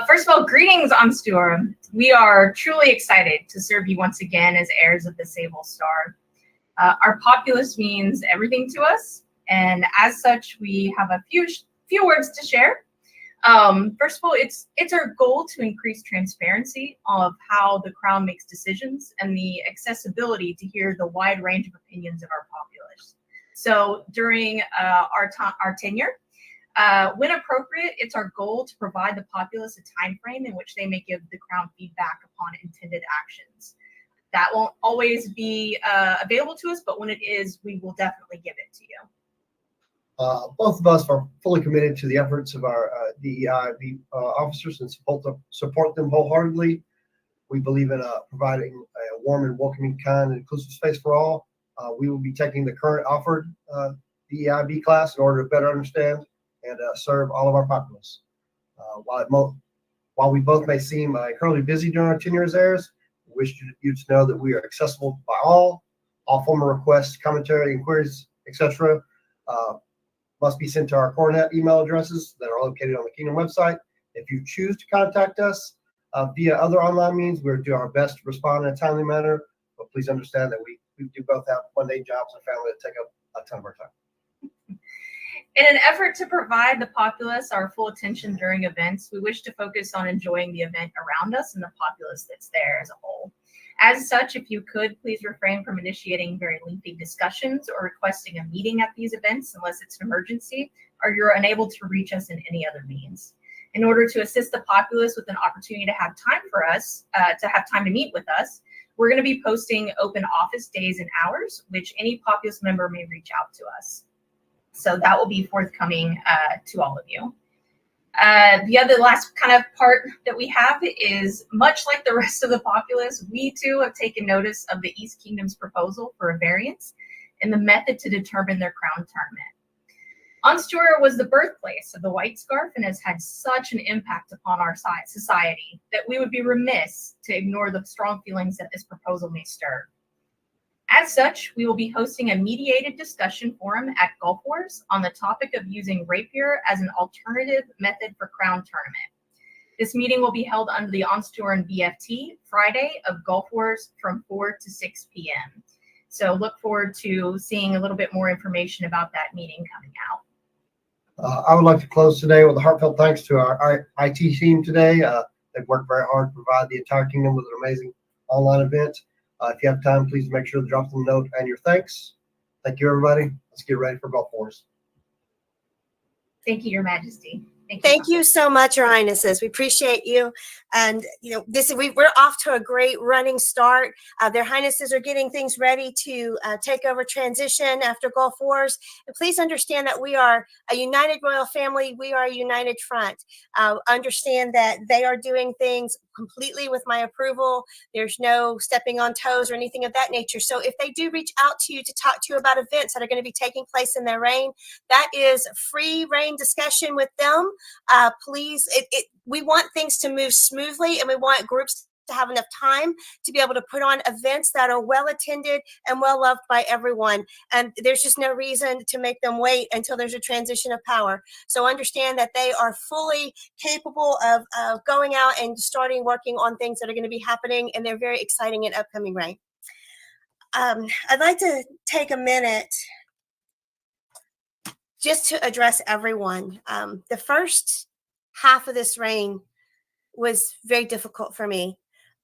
First of all, greetings, Ansteorra. We are truly excited to serve you once again as heirs of the Sable Star. Our populace means everything to us, and as such, we have a few words to share. First of all, it's our goal to increase transparency of how the Crown makes decisions and the accessibility to hear the wide range of opinions of our populace. So during our tenure, when appropriate, it's our goal to provide the populace a time frame in which they may give the Crown feedback upon intended actions. That won't always be available to us, but when it is, we will definitely give it to you. Both of us are fully committed to the efforts of our DEI officers and support them wholeheartedly. We believe in providing a warm and welcoming, kind, and inclusive space for all. We will be taking the current offered DEIB class in order to better understand and serve all of our populace. While we both may seem incredibly busy during our tenure as heirs, we wish you to know that we are accessible by all formal requests, commentary, inquiries, etc. Must be sent to our Coronet email addresses that are located on the Kingdom website. If you choose to contact us via other online means, we'll do our best to respond in a timely manner, but please understand that we do both have one-day jobs and family that take up a ton of our time. In an effort to provide the populace our full attention during events, we wish to focus on enjoying the event around us and the populace that's there as a whole. As such, if you could, please refrain from initiating very lengthy discussions or requesting a meeting at these events unless it's an emergency or you're unable to reach us in any other means. In order to assist the populace with an opportunity to have time for us, to have time to meet with us, we're going to be posting open office days and hours, which any populace member may reach out to us. So that will be forthcoming to all of you. The last kind of part that we have is, much like the rest of the populace, we too have taken notice of the East Kingdom's proposal for a variance in the method to determine their crown tournament. Ansteorra was the birthplace of the white scarf and has had such an impact upon our society that we would be remiss to ignore the strong feelings that this proposal may stir. As such, we will be hosting a mediated discussion forum at Gulf Wars on the topic of using rapier as an alternative method for crown tournament. This meeting will be held under the Ansteorran BFT Friday of Gulf Wars from 4 to 6 p.m. So look forward to seeing a little bit more information about that meeting coming out. I would like to close today with a heartfelt thanks to our IT team today. They've worked very hard to provide the entire kingdom with an amazing online event. If you have time, please make sure to drop them a note and your thanks. Thank you, everybody. Let's get ready for Gulf Wars. Thank you, Your Majesty. Thank you so much, Your Highnesses. We appreciate you. And we're off to a great running start. Their Highnesses are getting things ready to take over transition after Gulf Wars. And please understand that we are a united royal family. We are a united front. Understand that they are doing things completely with my approval. There's no stepping on toes or anything of that nature. So if they do reach out to you to talk to you about events that are going to be taking place in their reign, that is free reign discussion with them. Please, we want things to move smoothly, and we want groups to have enough time to be able to put on events that are well attended and well loved by everyone. And there's just no reason to make them wait until there's a transition of power. So understand that they are fully capable of going out and starting working on things that are going to be happening, and they're very exciting in upcoming reign. I'd like to take a minute just to address everyone. The first half of this reign was very difficult for me,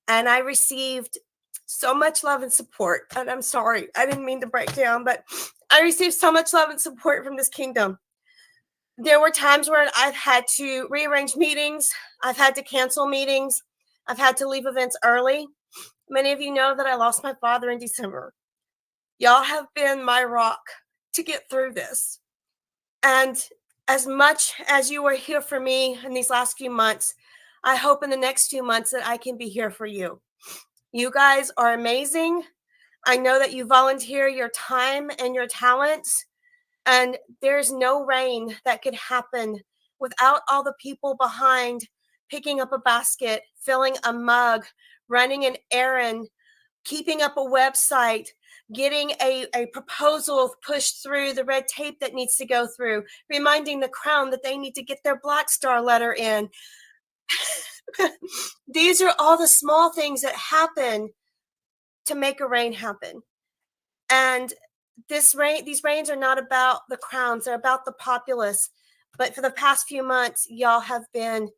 and I received so much love and support. And I'm sorry, I didn't mean to break down, but I received so much love and support from this kingdom. There were times where I've had to rearrange meetings. I've had to cancel meetings. I've had to leave events early. Many of you know that I lost my father in December. Y'all have been my rock to get through this. And as much as you are here for me in these last few months, I hope in the next few months that I can be here for you. You guys are amazing. I know that you volunteer your time and your talents, and there's no reign that could happen without all the people behind picking up a basket, filling a mug, running an errand, keeping up a website, getting a proposal pushed through the red tape that needs to go through, reminding the crown that they need to get their Black Star letter in. These are all the small things that happen to make a reign happen. And these reigns are not about the crowns, they're about the populace. But for the past few months, y'all have been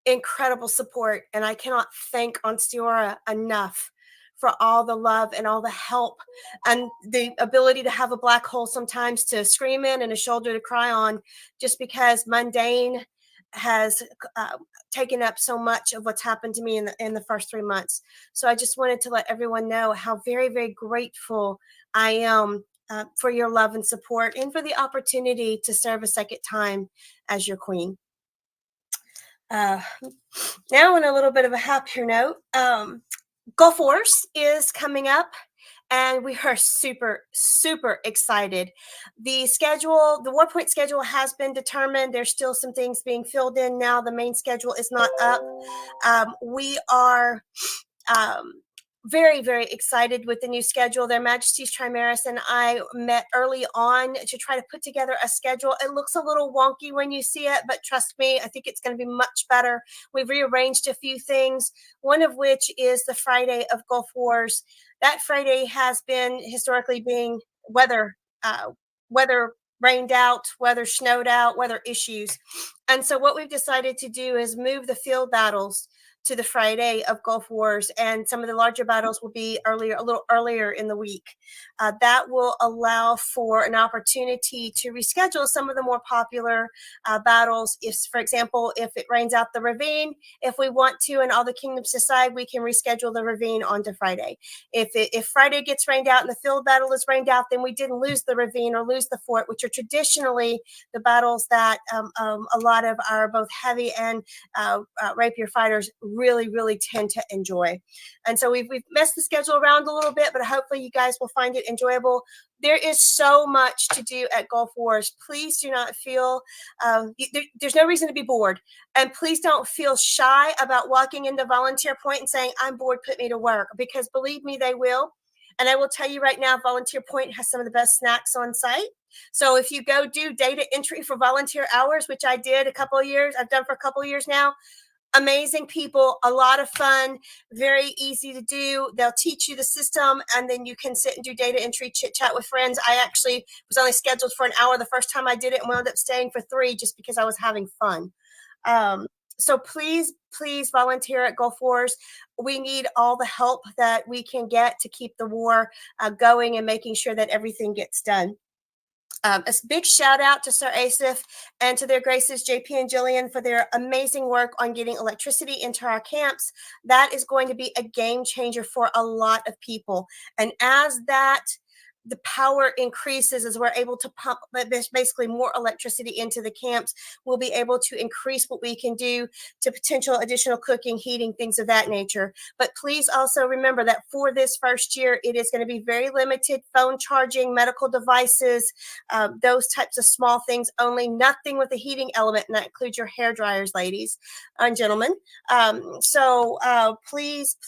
incredible support, and I cannot thank Ansteorra enough for all the love and all the help and the ability to have a black hole sometimes to scream in and a shoulder to cry on, just because mundane has taken up so much of what's happened to me in the first 3 months. So I just wanted to let everyone know how very, very grateful I am for your love and support, and for the opportunity to serve a second time as your queen. Now on a little bit of a happier note, Gulf Wars is coming up, and we are super, super excited. The War Point schedule has been determined. There's still some things being filled in now. The main schedule is not up. We are very, very excited with the new schedule. Their Majesties Trimaris and I met early on to try to put together a schedule. It looks a little wonky when you see it, but trust me, I think it's going to be much better. We've rearranged a few things, one of which is the Friday of Gulf Wars. That Friday has been historically being weather rained out, weather snowed out, weather issues. And so what we've decided to do is move the field battles to the Friday of Gulf Wars, and some of the larger battles will be a little earlier in the week. That will allow for an opportunity to reschedule some of the more popular battles. If, for example, if it rains out the ravine, if we want to and all the kingdoms decide, we can reschedule the ravine onto Friday. If Friday gets rained out and the field battle is rained out, then we didn't lose the ravine or lose the fort, which are traditionally the battles that a lot of our both heavy and rapier fighters really, really tend to enjoy. And so we've messed the schedule around a little bit, but hopefully you guys will find it enjoyable. There is so much to do at Gulf Wars. Please do not feel, there's no reason to be bored. And please don't feel shy about walking into Volunteer Point and saying, I'm bored, put me to work, because believe me, they will. And I will tell you right now, Volunteer Point has some of the best snacks on site. So if you go do data entry for volunteer hours, which I did a couple of years, I've done for a couple of years now, amazing people, a lot of fun, very easy to do. They'll teach you the system, and then you can sit and do data entry, chit chat with friends. I actually was only scheduled for an hour the first time I did it and wound up staying for 3 just because I was having fun. So please, please volunteer at Gulf Wars. We need all the help that we can get to keep the war going and making sure that everything gets done. A big shout out to Sir Asif and to their graces, JP and Jillian, for their amazing work on getting electricity into our camps. That is going to be a game changer for a lot of people. And as the power increases, as we're able to pump basically more electricity into the camps, we'll be able to increase what we can do to potential additional cooking, heating, things of that nature. But please also remember that for this first year, it is going to be very limited phone charging, medical devices, those types of small things only, nothing with a heating element, and that includes your hair dryers, ladies and gentlemen. So please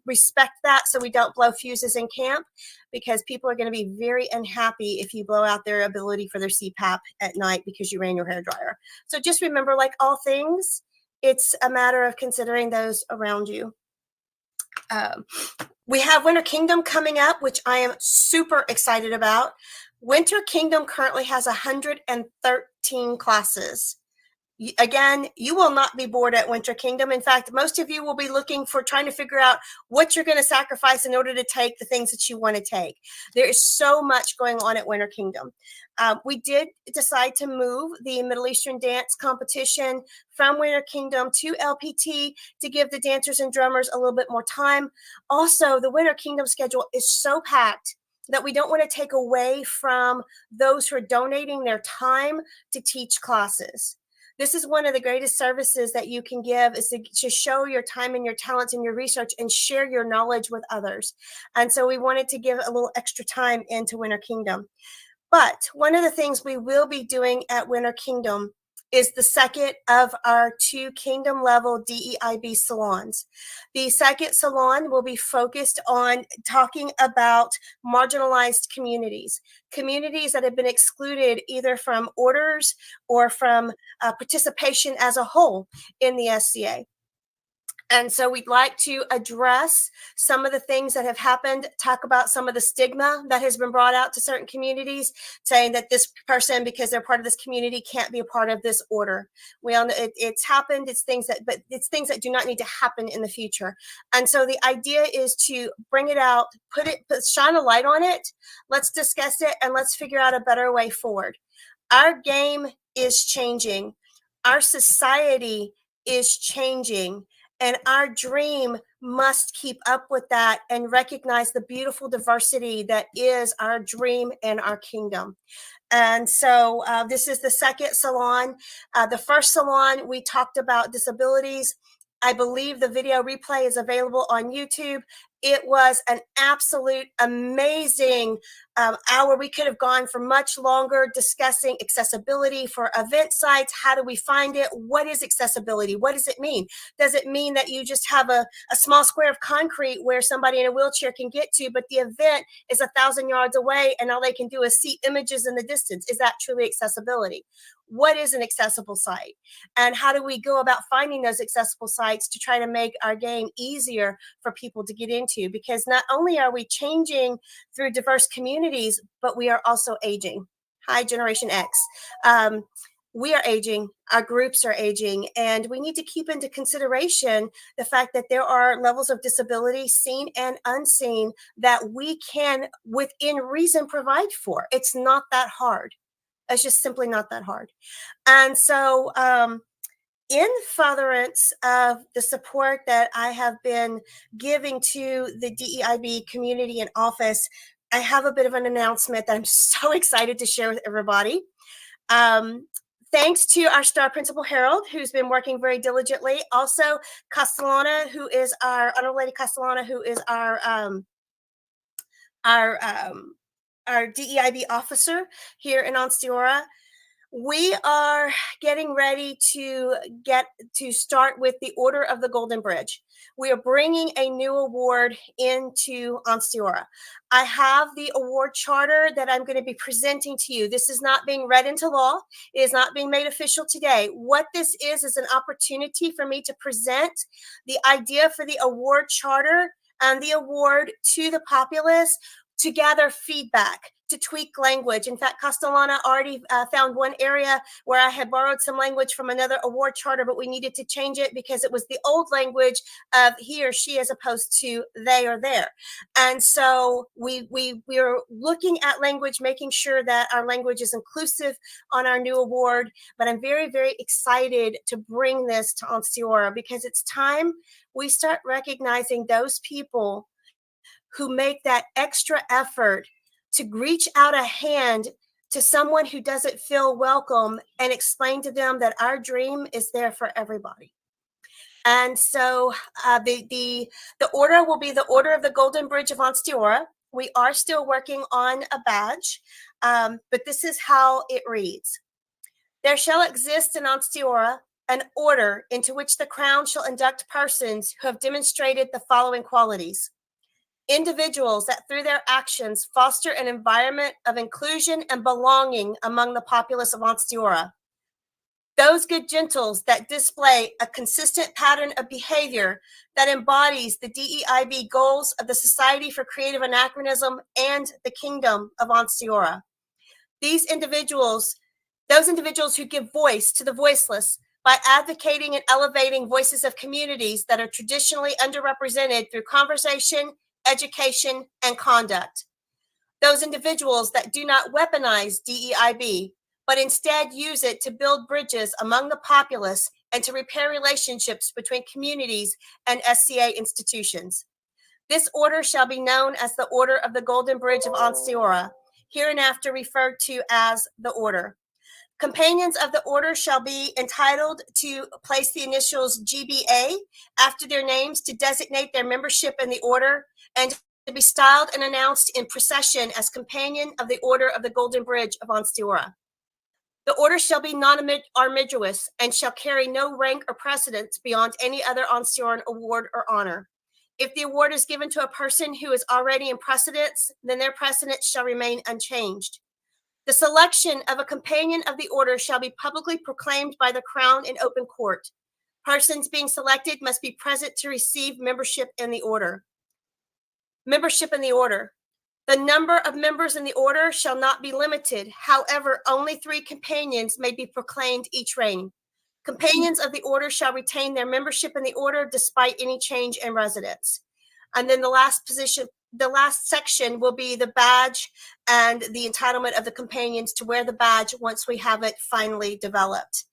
respect that so we don't blow fuses in camp, because people are going to be very unhappy if you blow out their ability for their CPAP at night because you ran your hair dryer. So just remember, like all things, it's a matter of considering those around you. We have Winter Kingdom coming up, which I am super excited about. Winter Kingdom currently has 113 classes. Again, you will not be bored at Winter Kingdom. In fact, most of you will be trying to figure out what you're going to sacrifice in order to take the things that you want to take. There is so much going on at Winter Kingdom. We did decide to move the Middle Eastern dance competition from Winter Kingdom to LPT to give the dancers and drummers a little bit more time. Also, the Winter Kingdom schedule is so packed that we don't want to take away from those who are donating their time to teach classes. This is one of the greatest services that you can give, is to show your time and your talents and your research and share your knowledge with others. And so we wanted to give a little extra time into Winter Kingdom. But one of the things we will be doing at Winter Kingdom is the second of our 2 kingdom level DEIB salons. The second salon will be focused on talking about marginalized communities that have been excluded either from orders or from participation as a whole in the SCA. And so we'd like to address some of the things that have happened, talk about some of the stigma that has been brought out to certain communities, saying that this person, because they're part of this community, can't be a part of this order. We all know it's happened. But it's things that do not need to happen in the future. And so the idea is to bring it out, shine a light on it. Let's discuss it, and let's figure out a better way forward. Our game is changing. Our society is changing. And our dream must keep up with that and recognize the beautiful diversity that is our dream and our kingdom. And so this is the second salon. The first salon, we talked about disabilities. I believe the video replay is available on YouTube. It was an absolute amazing hour. We could have gone for much longer discussing accessibility for event sites. How do we find it? What is accessibility? What does it mean? Does it mean that you just have a small square of concrete where somebody in a wheelchair can get to, but the event is 1,000 yards away and all they can do is see images in the distance? Is that truly accessibility? What is an accessible site? And how do we go about finding those accessible sites to try to make our game easier for people to get into? Because not only are we changing through diverse communities, but we are also aging. Hi, Generation X. We are aging, our groups are aging, and we need to keep into consideration the fact that there are levels of disability, seen and unseen, that we can, within reason, provide for. It's not that hard. It's just simply not that hard. And so in furtherance of the support that I have been giving to the DEIB community and office, I have a bit of an announcement that I'm so excited to share with everybody. Thanks to our star principal, Heral, who's been working very diligently. Also, Castellana, who is our Honorable Lady Castellana, who is our DEIB officer here in Ansteorra. We are getting ready to start with the Order of the Golden Bridge. We are bringing a new award into Ansteorra. I have the award charter that I'm going to be presenting to you. This is not being read into law. It is not being made official today. What this is an opportunity for me to present the idea for the award charter and the award to the populace, to gather feedback, to tweak language. In fact, Castellana already found one area where I had borrowed some language from another award charter, but we needed to change it because it was the old language of he or she as opposed to they or their. And so we are looking at language, making sure that our language is inclusive on our new award. But I'm very, very excited to bring this to Ansteorra because it's time we start recognizing those people who make that extra effort to reach out a hand to someone who doesn't feel welcome and explain to them that our dream is there for everybody. And so the order will be the Order of the Golden Bridge of Ansteorra. We are still working on a badge, but this is how it reads. There shall exist in Ansteorra an order into which the Crown shall induct persons who have demonstrated the following qualities. Individuals that through their actions foster an environment of inclusion and belonging among the populace of Ansteorra. Those good gentles that display a consistent pattern of behavior that embodies the DEIB goals of the Society for Creative Anachronism and the Kingdom of Ansteorra. Those individuals who give voice to the voiceless by advocating and elevating voices of communities that are traditionally underrepresented through conversation, education, and conduct. Those individuals that do not weaponize DEIB, but instead use it to build bridges among the populace and to repair relationships between communities and SCA institutions. This order shall be known as the Order of the Golden Bridge of Ansteorra, hereinafter referred to as the Order. Companions of the order shall be entitled to place the initials GBA after their names to designate their membership in the order and to be styled and announced in procession as companion of the Order of the Golden Bridge of Ansteorra. The order shall be non-armigerous and shall carry no rank or precedence beyond any other Ansteorran award or honor. If the award is given to a person who is already in precedence, then their precedence shall remain unchanged. The selection of a companion of the order shall be publicly proclaimed by the Crown in open court. Persons being selected must be present to receive membership in the order. Membership in the order. The number of members in the order shall not be limited. However, only 3 companions may be proclaimed each reign. Companions of the order shall retain their membership in the order despite any change in residence. And then the last section will be the badge and the entitlement of the companions to wear the badge once we have it finally developed.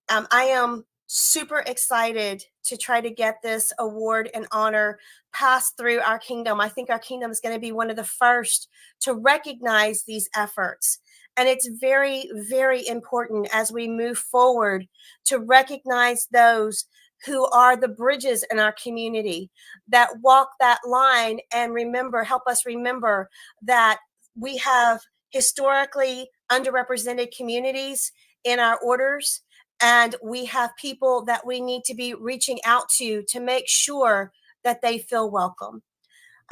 I am super excited to try to get this award and honor passed through our kingdom. I think our kingdom is going to be one of the first to recognize these efforts. And it's very, very important as we move forward to recognize those who are the bridges in our community that walk that line and help us remember that we have historically underrepresented communities in our orders, and we have people that we need to be reaching out to make sure that they feel welcome.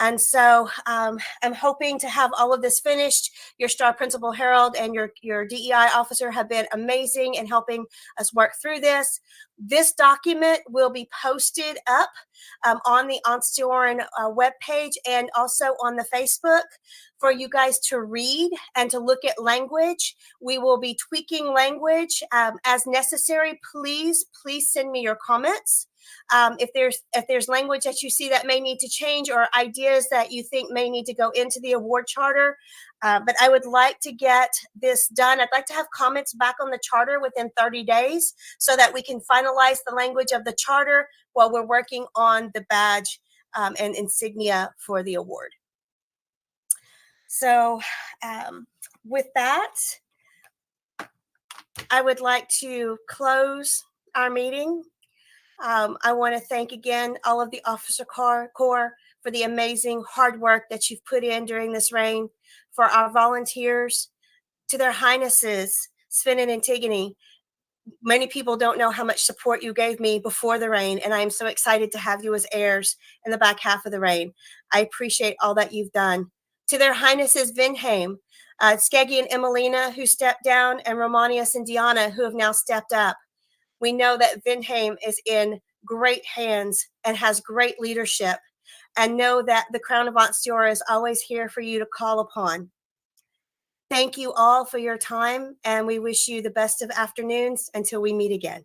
And so I'm hoping to have all of this finished. Your star principal, Heral, and your DEI officer have been amazing in helping us work through this. This document will be posted up on the Ansteorran webpage and also on the Facebook for you guys to read and to look at language. We will be tweaking language as necessary. Please send me your comments. If there's language that you see that may need to change or ideas that you think may need to go into the award charter, but I would like to get this done. I'd like to have comments back on the charter within 30 days so that we can finalize the language of the charter while we're working on the badge and insignia for the award. So with that, I would like to close our meeting. I want to thank again all of the officer corps for the amazing hard work that you've put in during this rain, for our volunteers, to their highnesses, Sven and Antigone. Many people don't know how much support you gave me before the rain, and I am so excited to have you as heirs in the back half of the rain. I appreciate all that you've done. To their highnesses, Vinheim, Skeggy and Emelina, who stepped down, and Romanius and Diana, who have now stepped up. We know that Vinheim is in great hands and has great leadership, and know that the Crown of Ansteorra is always here for you to call upon. Thank you all for your time, and we wish you the best of afternoons until we meet again.